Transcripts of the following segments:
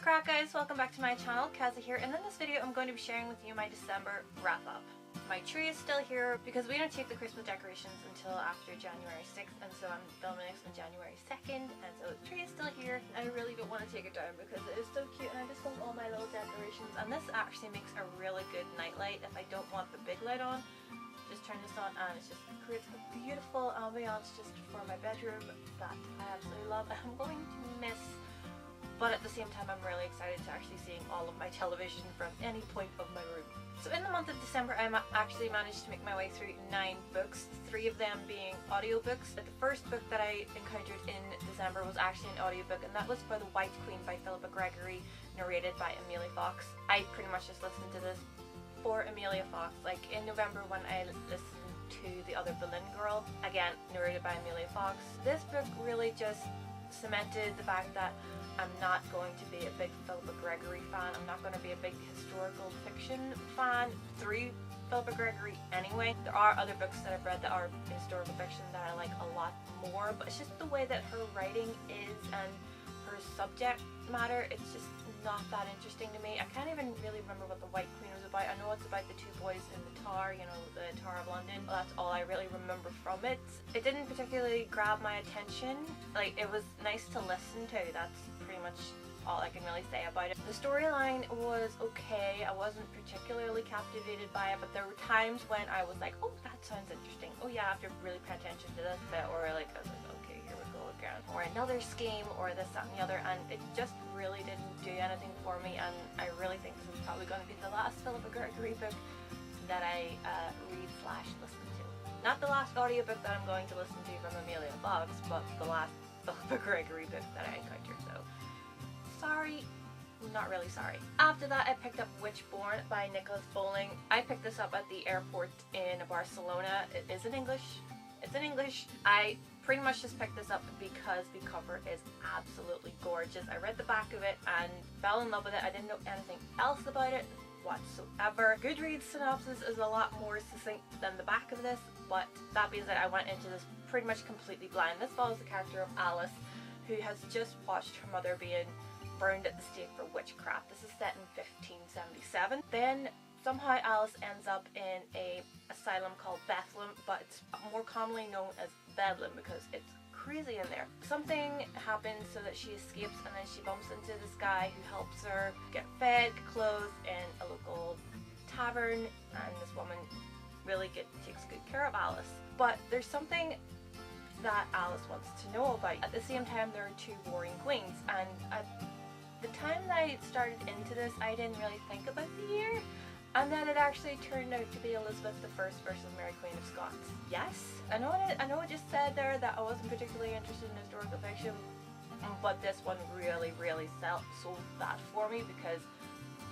crack, guys? Welcome back to my channel. Kazzy here, and in this video I'm going to be sharing with you my December wrap up. My tree is still here because we don't take the Christmas decorations until after January 6th, and so I'm filming this on January 2nd, and so the tree is still here. I really don't want to take it down because it is so cute and I just love all my little decorations, and this actually makes a really good night light if I don't want the big light on. Just turn this on and it just creates a beautiful ambiance just for my bedroom that I absolutely love and I'm going to miss. But at the same time I'm really excited to actually seeing all of my television from any point of my room. So in the month of December I actually managed to make my way through 9 books, 3 of them being audiobooks. The first book that I encountered in December was actually an audiobook, and that was For the White Queen by Philippa Gregory, narrated by Amelia Fox. I pretty much just listened to this for Amelia Fox. Like in November when I listened to The Other Berlin Girl, again narrated by Amelia Fox. This book really just cemented the fact that I'm not going to be a big Philippa Gregory fan. I'm not going to be a big historical fiction fan through Philippa Gregory anyway. There are other books that I've read that are historical fiction that I like a lot more, but it's just the way that her writing is and her subject matter, it's just not that interesting to me. I can't even really remember what The White Queen was about. I know it's about the 2 boys in the Tower, you know, the Tower of London. That's all I really remember from it. It didn't particularly grab my attention. Like, it was nice to listen to. That's pretty much all I can really say about it. The storyline was okay. I wasn't particularly captivated by it, but there were times when I was like, oh, that sounds interesting. Oh yeah, I have to really pay attention to this bit, or like, I was like, okay, here we go again. Or another scheme, or this, that, and the other, and it just really didn't do anything for me, and I really think this is probably going to be the last Philippa Gregory book that I read/listen to. Not the last audiobook that I'm going to listen to from Amelia Fox, but the last Philippa Gregory book that I encountered, so sorry. Not really sorry. After that I picked up Wishborn by Nicholas Bowling. I picked this up at the airport in Barcelona. It is in English. It's in English. I pretty much just picked this up because the cover is absolutely gorgeous. I read the back of it and fell in love with it. I didn't know anything else about it whatsoever. Goodreads synopsis is a lot more succinct than the back of this, but that being said, I went into this pretty much completely blind. This follows the character of Alice, who has just watched her mother being burned at the stake for witchcraft. This is set in 1577. Then somehow Alice ends up in an asylum called Bethlehem, but it's more commonly known as Bedlam because it's crazy in there. Something happens so that she escapes, and then she bumps into this guy who helps her get fed, clothed in a local tavern, and this woman really takes good care of Alice. But there's something that Alice wants to know about. At the same time, there are 2 warring queens, and at the time that I started into this, I didn't really think about the year, and then it actually turned out to be Elizabeth I versus Mary Queen of Scots. Yes, I know it just said there that I wasn't particularly interested in historical fiction, but this one really sold that for me because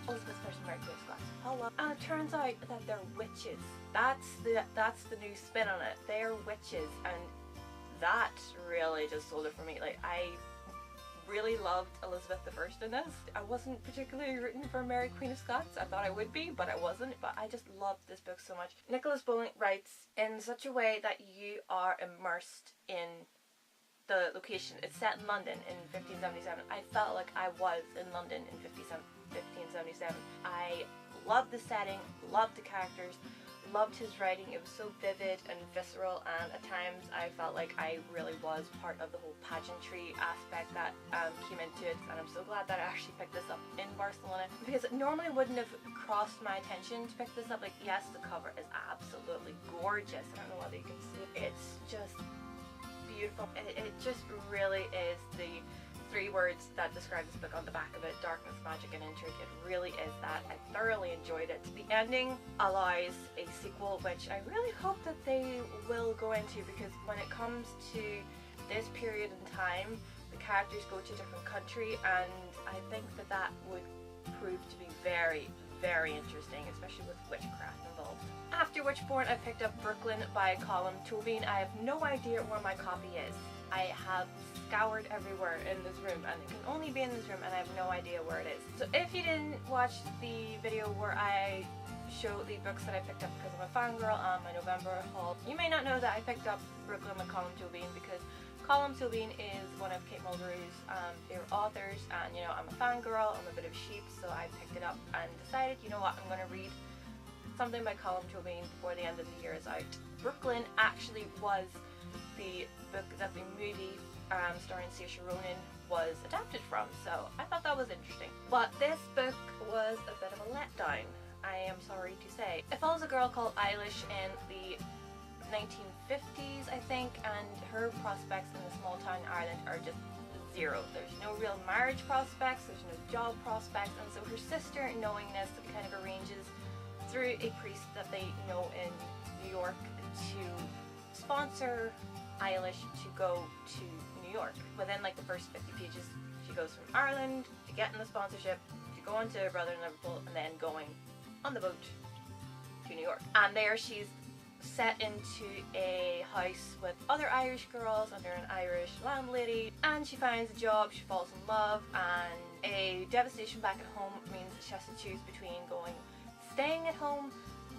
Elizabeth versus Mary Queen of Scots. Hello. And it turns out that they're witches. That's the new spin on it. They're witches, and that really just sold it for me. Like, I really loved Elizabeth I in this. I wasn't particularly rooting for Mary Queen of Scots. I thought I would be, but I wasn't. But I just loved this book so much. Nicholas Bowling writes in such a way that you are immersed in the location. It's set in London in 1577. I felt like I was in London in 1577. I loved the setting, loved the characters, loved his writing. It was so vivid and visceral, and at times I felt like I really was part of the whole pageantry aspect that came into it, and I'm so glad that I actually picked this up in Barcelona because it normally wouldn't have crossed my attention to pick this up. Like, yes, the cover is absolutely gorgeous. I don't know whether you can see it. It's just beautiful. It just really is the 3 words that describe this book on the back of it: darkness, magic, and intrigue. It really is that. I thoroughly enjoyed it. The ending allows a sequel, which I really hope that they will go into, because when it comes to this period in time, the characters go to a different country, and I think that would prove to be very interesting, especially with witchcraft involved. After Wishborn, I picked up Brooklyn by Colm Tóibín. I have no idea where my copy is. I have scoured everywhere in this room, and it can only be in this room, and I have no idea where it is. So if you didn't watch the video where I show the books that I picked up because I'm a fangirl on my November haul, you may not know that I picked up Brooklyn by Colm Tóibín because Colm Tóibín is one of Kate Mulgrew's favorite authors, and you know, I'm a fangirl, I'm a bit of a sheep, so I picked it up and decided, you know what, I'm going to read something by Colm Tóibín before the end of the year is out. Brooklyn actually was the book that the movie starring Saoirse Ronan was adapted from, so I thought that was interesting. But this book was a bit of a letdown, I am sorry to say. It follows a girl called Eilish in the 1950s, I think, and her prospects in the small town Ireland are just zero. There's no real marriage prospects, there's no job prospects, and so her sister, knowing this, kind of arranges through a priest that they know in New York to sponsor Eilish to go to New York. Within like the first 50 pages, she goes from Ireland to getting the sponsorship, to going to her brother in Liverpool, and then going on the boat to New York. And there she's set into a house with other Irish girls under an Irish landlady, and she finds a job, she falls in love, and a devastation back at home means that she has to choose between staying at home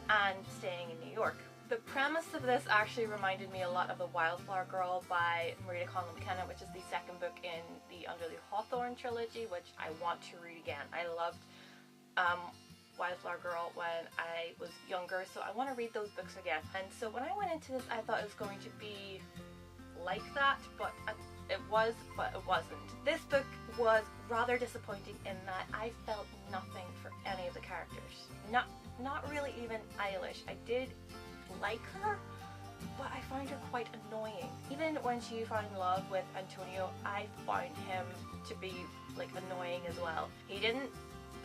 and staying in New York. The premise of this actually reminded me a lot of The Wildflower Girl by Marita Conlon McKenna, which is the second book in the Under the Hawthorn trilogy, which I want to read again. I loved Wildflower Girl when I was younger, so I want to read those books again. And so when I went into this, I thought it was going to be like that, but it was, but it wasn't. This book was rather disappointing in that I felt nothing for any of the characters. Not really even Eilish. I did like her, but I find her quite annoying. Even when she found love with Antonio, I found him to be like annoying as well. He didn't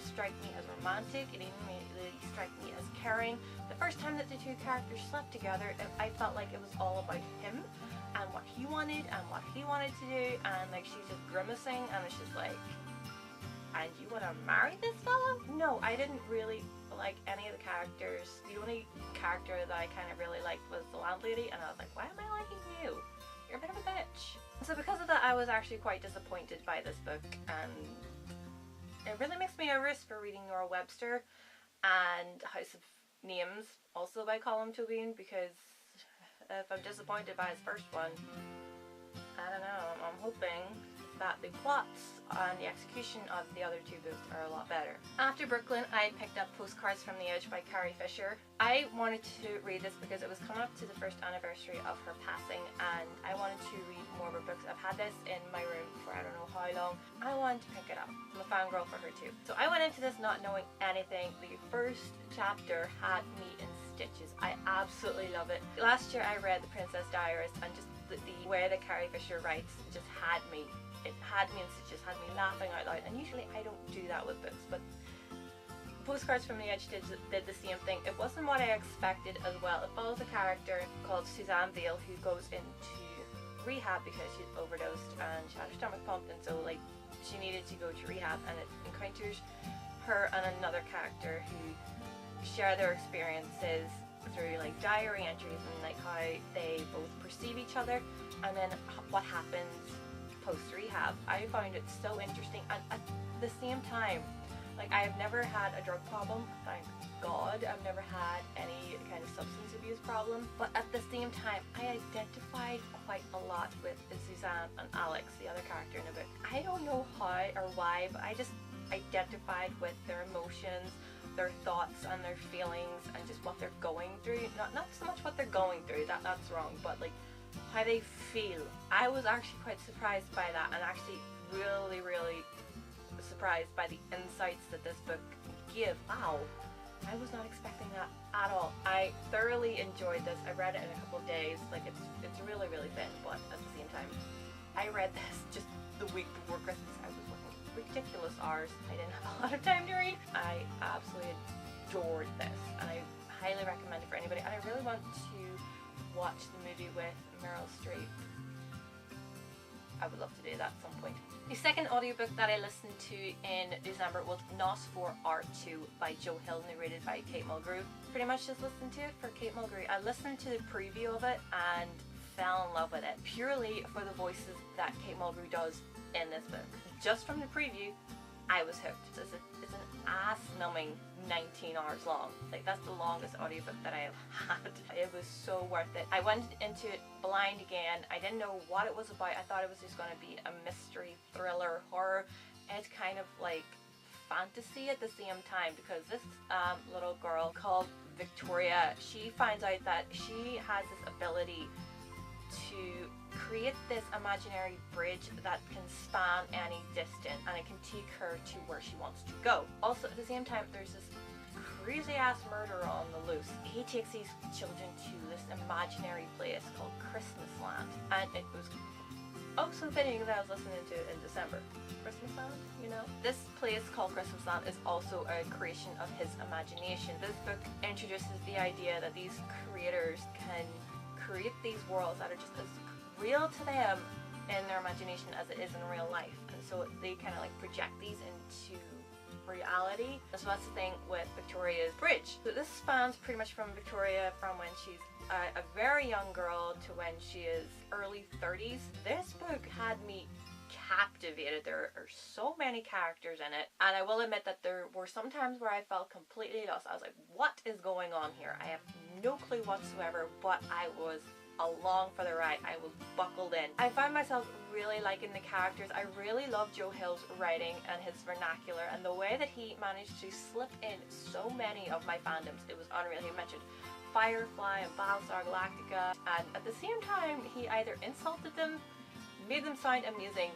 strike me as romantic, it didn't really strike me as caring. The first time that the two characters slept together, I felt like it was all about him and what he wanted to do, and like she's just grimacing and it's just like, and you want to marry this fella? No, I didn't really like any of the characters. The only character that I kind of really liked was the landlady, and I was like, why am I liking you? You're a bit of a bitch. So because of that, I was actually quite disappointed by this book, and it really makes me nervous for reading Nora Webster and House of Names, also by Colm Tóibín, because if I'm disappointed by his first one, I don't know, I'm hoping that the plots and the execution of the other two books are a lot better. After Brooklyn, I picked up Postcards from the Edge by Carrie Fisher. I wanted to read this because it was coming up to the first anniversary of her passing, and I wanted to read more of her books. I've had this in my room for I don't know how long. I wanted to pick it up. I'm a fangirl for her too. So I went into this not knowing anything. The first chapter had me in stitches. I absolutely love it. Last year I read the Princess Diaries, and just the way that Carrie Fisher writes just had me. It had me in stitches, had me laughing out loud, and usually I don't do that with books, but Postcards from the Edge did the same thing. It wasn't what I expected as well. It follows a character called Suzanne Vale who goes into rehab because she's overdosed and she had her stomach pumped, and so like she needed to go to rehab, and it encounters her and another character who share their experiences through like diary entries and like how they both perceive each other, and then what happens post-rehab. I found it so interesting, and at the same time, like I have never had a drug problem, thank God. I've never had any kind of substance abuse problem, but at the same time I identified quite a lot with Suzanne and Alex, the other character in the book. I don't know how or why, but I just identified with their emotions, their thoughts and their feelings, and just what they're going through. Not so much what they're going through, that's wrong, but like how they feel. I was actually quite surprised by that, and actually really surprised by the insights that this book gave. Wow, I was not expecting that at all. I thoroughly enjoyed this. I read it in a couple of days. Like it's really thin, but at the same time, I read this just the week before Christmas. I was working ridiculous hours. I didn't have a lot of time to read. I absolutely adored this, and I highly recommend it for anybody. And I really want to watch the movie with Meryl Streep. I would love to do that at some point. The second audiobook that I listened to in December was Nos for R2 by Joe Hill, narrated by Kate Mulgrew. Pretty much just listened to it for Kate Mulgrew. I listened to the preview of it and fell in love with it, purely for the voices that Kate Mulgrew does in this book. Just from the preview, I was hooked. It's an ass-numbing 19 hours long. Like, that's the longest audiobook that I have had. It was so worth it. I went into it blind again. I didn't know what it was about. I thought it was just going to be a mystery, thriller, horror. And it's kind of like fantasy at the same time, because this little girl called Victoria, she finds out that she has this ability to create this imaginary bridge that can span any distance, and it can take her to where she wants to go. Also, at the same time, there's this crazy ass murderer on the loose. He takes these children to this imaginary place called Christmas Land, and it was also fitting that I was listening to it in December. Christmas Land, you know? This place called Christmas Land is also a creation of his imagination. This book introduces the idea that these creators can create these worlds that are just as real to them in their imagination as it is in real life, and so they kind of like project these into reality. So that's the thing with Victoria's Bridge. So this spans pretty much from Victoria from when she's a very young girl to when she is early 30s. This book had me captivated. There are so many characters in it, and I will admit that there were some times where I felt completely lost. I was like, what is going on here? I have no clue whatsoever, but I was along for the ride. I was buckled in. I found myself really liking the characters. I really love Joe Hill's writing and his vernacular, and the way that he managed to slip in so many of my fandoms. It was unreal. He mentioned Firefly and Battlestar Galactica, and at the same time he either insulted them, made them sound amusing,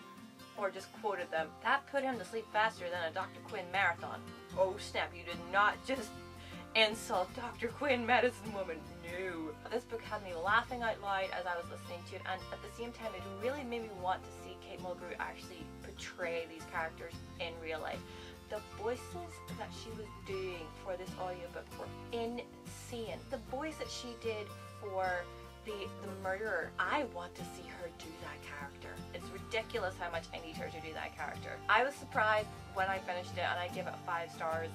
or just quoted them. That put him to sleep faster than a Dr. Quinn marathon. Oh snap, you did not just insult Dr. Quinn, Medicine Woman. No. This book had me laughing out loud as I was listening to it, and at the same time it really made me want to see Kate Mulgrew actually portray these characters in real life. The voices that she was doing for this audiobook were insane. The voice that she did for the murderer, I want to see her do that character. It's ridiculous how much I need her to do that character. I was surprised when I finished it, and I give it 5 stars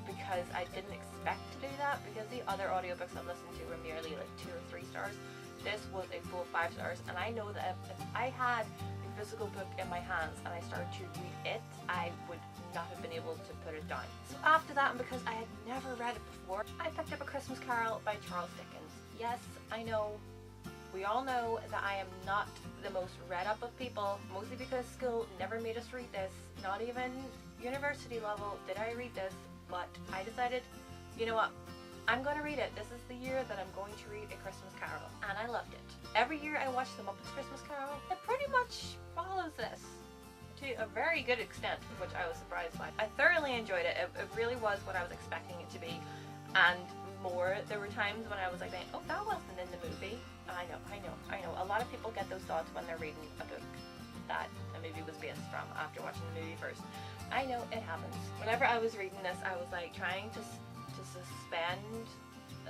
because I didn't expect to do that, because the other audiobooks I've listened to were merely like 2 or 3 stars. This was a full 5 stars, and I know that if I had the physical book in my hands and I started to read it, I would not have been able to put it down. So after that, and because I had never read it before, I picked up A Christmas Carol by Charles Dickens. Yes, I know. We all know that I am not the most read up of people, mostly because school never made us read this. Not even university level did I read this, but I decided, you know what, I'm going to read it. This is the year that I'm going to read A Christmas Carol, and I loved it. Every year I watch The Muppets Christmas Carol. It pretty much follows this to a very good extent, which I was surprised by. I thoroughly enjoyed it. It really was what I was expecting it to be, and more. There were times when I was like, oh, that wasn't in the movie. I know. A lot of people get those thoughts when they're reading a book that a movie was based from after watching the movie first. I know, it happens. Whenever I was reading this, I was like trying to suspend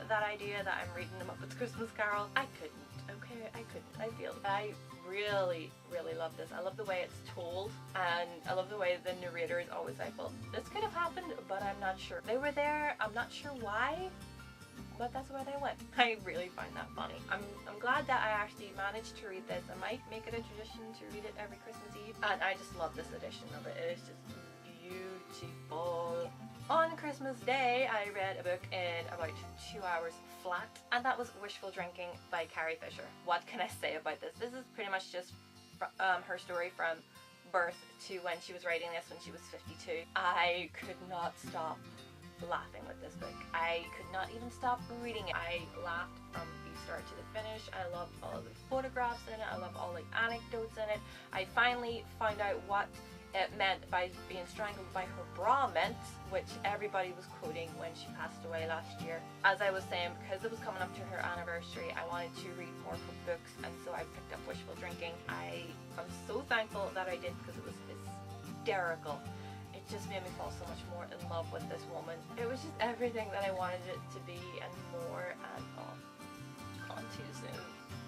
that idea that I'm reading The Muppets Christmas Carol. I couldn't, okay? I really, really love this. I love the way it's told, and I love the way the narrator is always like, well, this could have happened, but I'm not sure. They were there, I'm not sure why, but that's where they went. I really find that funny. I'm glad that I actually managed to read this. I might make it a tradition to read it every Christmas Eve, and I just love this edition of it. It is just beautiful. On Christmas Day, I read a book in about 2 hours flat, and that was Wishful Drinking by Carrie Fisher. What can I say about this? This is pretty much just her story from birth to when she was writing this when she was 52. I could not stop laughing with this book. I could not even stop reading it. I laughed from the start to the finish. I loved all the photographs in it. I loved all the anecdotes in it. I finally found out what it meant by being strangled by her bra meant, which everybody was quoting when she passed away last year. As I was saying, because it was coming up to her anniversary, I wanted to read more of her books, and so I picked up Wishful Drinking. I am so thankful that I did, because it was hysterical. It just made me fall so much more in love with this woman. It was just everything that I wanted it to be and more, and gone too soon.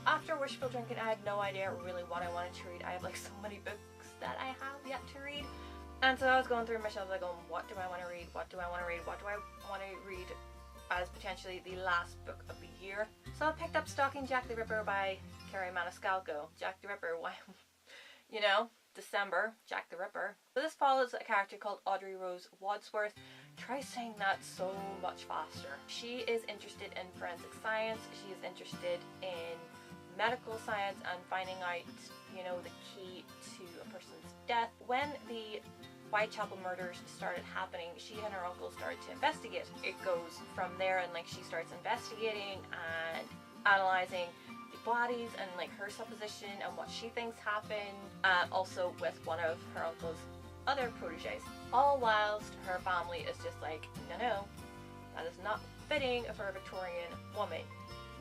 After Wishful Drinking, I had no idea really what I wanted to read. I have like so many books that I have yet to read, and so I was going through my shelves like, going, what do I want to read? What do I want to read? What do I want to read as potentially the last book of the year? So I picked up Stalking Jack the Ripper by Kerry Maniscalco. Jack the Ripper, why? You know, December, Jack the Ripper. So this follows a character called Audrey Rose Wadsworth. Try saying that so much faster. She is interested in forensic science. She is interested in medical science and finding out, you know, the key to a person's death. When the Whitechapel murders started happening, she and her uncle started to investigate. It goes from there, and like she starts investigating and analyzing the bodies and like her supposition and what she thinks happened, also with one of her uncle's other proteges. All whilst her family is just like, no, that is not fitting for a Victorian woman.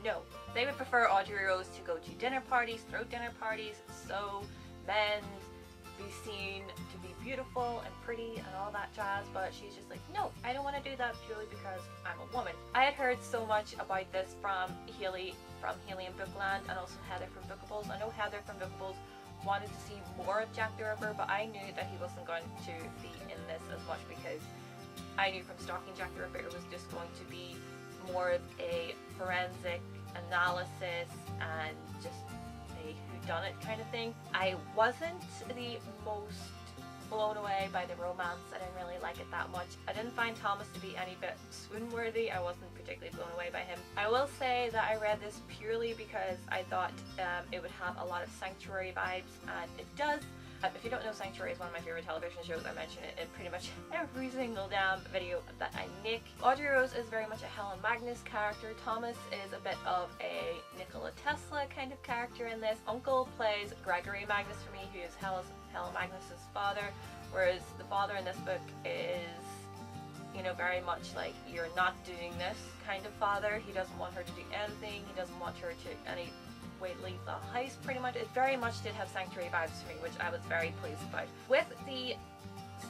No, they would prefer Audrey Rose to go to dinner parties, throw dinner parties, sew, mend, be seen to be beautiful and pretty and all that jazz, but she's just like, no, I don't want to do that purely because I'm a woman. I had heard so much about this from Haley and Bookland, and also Heather from Bookables. I know Heather from Bookables wanted to see more of Jack the Ripper, but I knew that he wasn't going to be in this as much because I knew from Stalking Jack the Ripper it was just going to be more of a forensic analysis and just a whodunit kind of thing. I wasn't the most blown away by the romance. I didn't really like it that much. I didn't find Thomas to be any bit swoon-worthy. I wasn't particularly blown away by him. I will say that I read this purely because I thought it would have a lot of Sanctuary vibes, and it does. If you don't know, Sanctuary is one of my favorite television shows. I mention it in pretty much every single damn video that I make. Audrey Rose is very much a Helen Magnus character. Thomas is a bit of a Nikola Tesla kind of character in this. Uncle plays Gregory Magnus for me, who is Helen Magnus's father, whereas the father in this book is, you know, very much like, you're not doing this kind of father. He doesn't want her to do anything. He doesn't want her to any way leave the house, pretty much. It very much did have Sanctuary vibes for me, which I was very pleased about. With the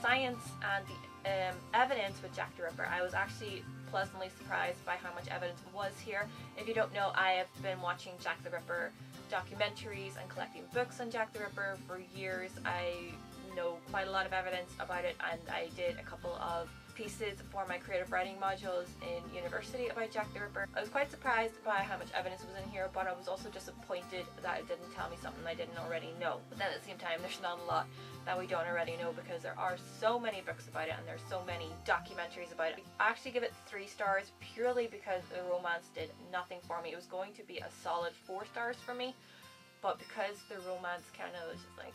science and the evidence with Jack the Ripper, I was actually pleasantly surprised by how much evidence was here. If you don't know, I have been watching Jack the Ripper documentaries and collecting books on Jack the Ripper for years. I know quite a lot of evidence about it, and I did a couple of pieces for my creative writing modules in university about Jack the Ripper. I was quite surprised by how much evidence was in here, but I was also disappointed that it didn't tell me something I didn't already know. But then at the same time, there's not a lot that we don't already know, because there are so many books about it and there's so many documentaries about it. I actually give it 3 stars purely because the romance did nothing for me. It was going to be a solid 4 stars for me, but because the romance kind of was just like,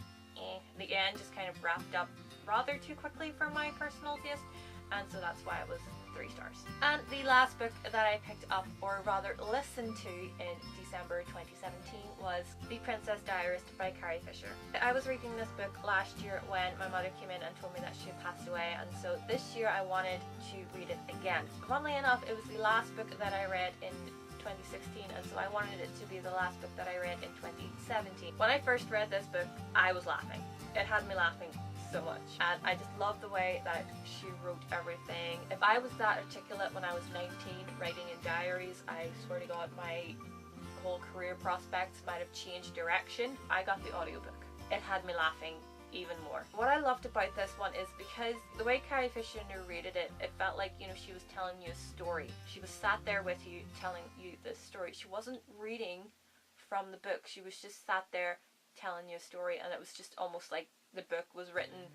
the end just kind of wrapped up rather too quickly for my personal taste, and so that's why it was 3 stars. And the last book that I picked up, or rather listened to, in December 2017 was The Princess Diaries by Carrie Fisher. I was reading this book last year when my mother came in and told me that she had passed away, and so this year I wanted to read it again. Funnily enough, it was the last book that I read in 2016, and so I wanted it to be the last book that I read in 2017. When I first read this book, I was laughing. It had me laughing so much, and I just love the way that she wrote everything. If I was that articulate when I was 19 writing in diaries, I swear to God, my whole career prospects might have changed direction. I got the audiobook. It had me laughing even more. What I loved about this one is because the way Carrie Fisher narrated it, it felt like, you know, she was telling you a story. She was sat there with you, telling you this story. She wasn't reading from the book. She was just sat there telling you a story, and it was just almost like the book was written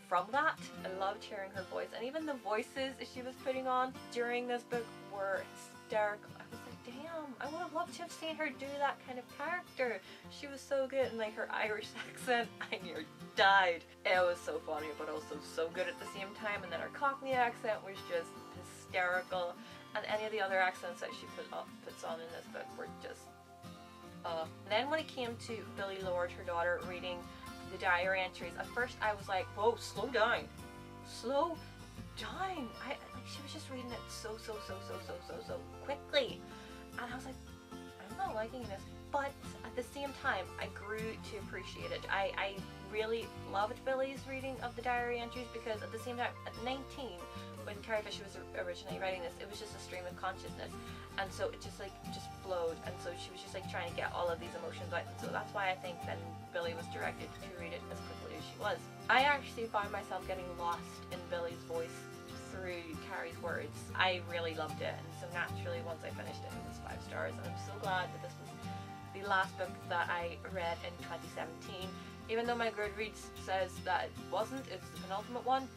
from that. I loved hearing her voice, and even the voices she was putting on during this book were hysterical. I was like, damn, I would have loved to have seen her do that kind of character. She was so good, and like her Irish accent, I nearly died. It was so funny, but also so good at the same time, and then her Cockney accent was just hysterical, and any of the other accents that she puts on in this book were just then when it came to Billy Lord, her daughter, reading the diary entries, at first I was like, whoa, slow down. Slow down. She was just reading it so quickly. And I was like, I'm not liking this. But at the same time, I grew to appreciate it. I really loved Billy's reading of the diary entries, because at the same time, at 19, when Carrie Fisher was originally writing this, it was just a stream of consciousness, and so it just flowed, and so she was just like trying to get all of these emotions out, and so that's why I think then Billy was directed to read it as quickly as she was. I actually found myself getting lost in Billy's voice through Carrie's words. I really loved it, and so naturally once I finished it, it was 5 stars, and I'm so glad that this was the last book that I read in 2017. even though my Goodreads says that it wasn't, it's the penultimate one,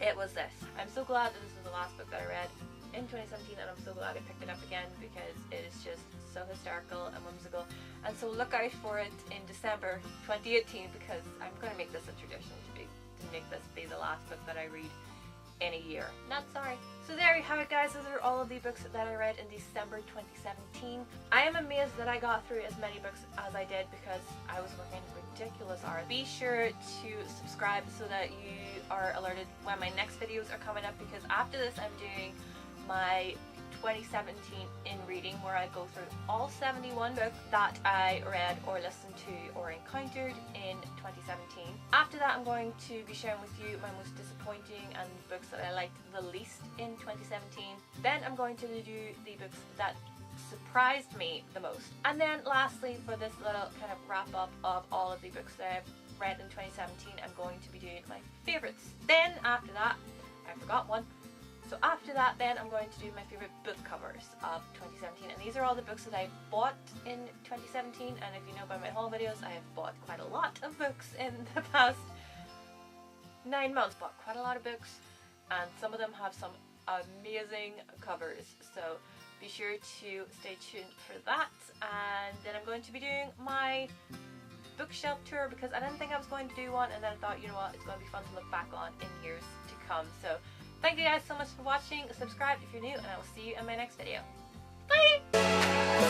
it was this. I'm so glad that this is the last book that I read in 2017, and I'm so glad I picked it up again because it is just so hysterical and whimsical. And so look out for it in December 2018, because I'm going to make this a tradition to make this be the last book that I read in a year. Not sorry. So there you have it, guys. Those are all of the books that I read in December 2017. I am amazed that I got through as many books as I did because I was working ridiculous hours. Be sure to subscribe so that you are alerted when my next videos are coming up, because after this I'm doing my 2017 in reading, where I go through all 71 books that I read or listened to or encountered in 2017. After that, I'm going to be sharing with you my most disappointing and books that I liked the least in 2017. Then I'm going to do the books that surprised me the most. And then lastly, for this little kind of wrap up of all of the books that I've read in 2017, I'm going to be doing my favorites. Then after that, I forgot one. So after that, then I'm going to do my favorite book covers of 2017, and these are all the books that I bought in 2017. And if you know by my haul videos, I have bought quite a lot of books in the past 9 months. Bought quite a lot of books, and some of them have some amazing covers. So be sure to stay tuned for that. And then I'm going to be doing my bookshelf tour, because I didn't think I was going to do one, and then I thought, you know what, it's going to be fun to look back on in years to come. So thank you guys so much for watching. Subscribe if you're new, and I will see you in my next video. Bye!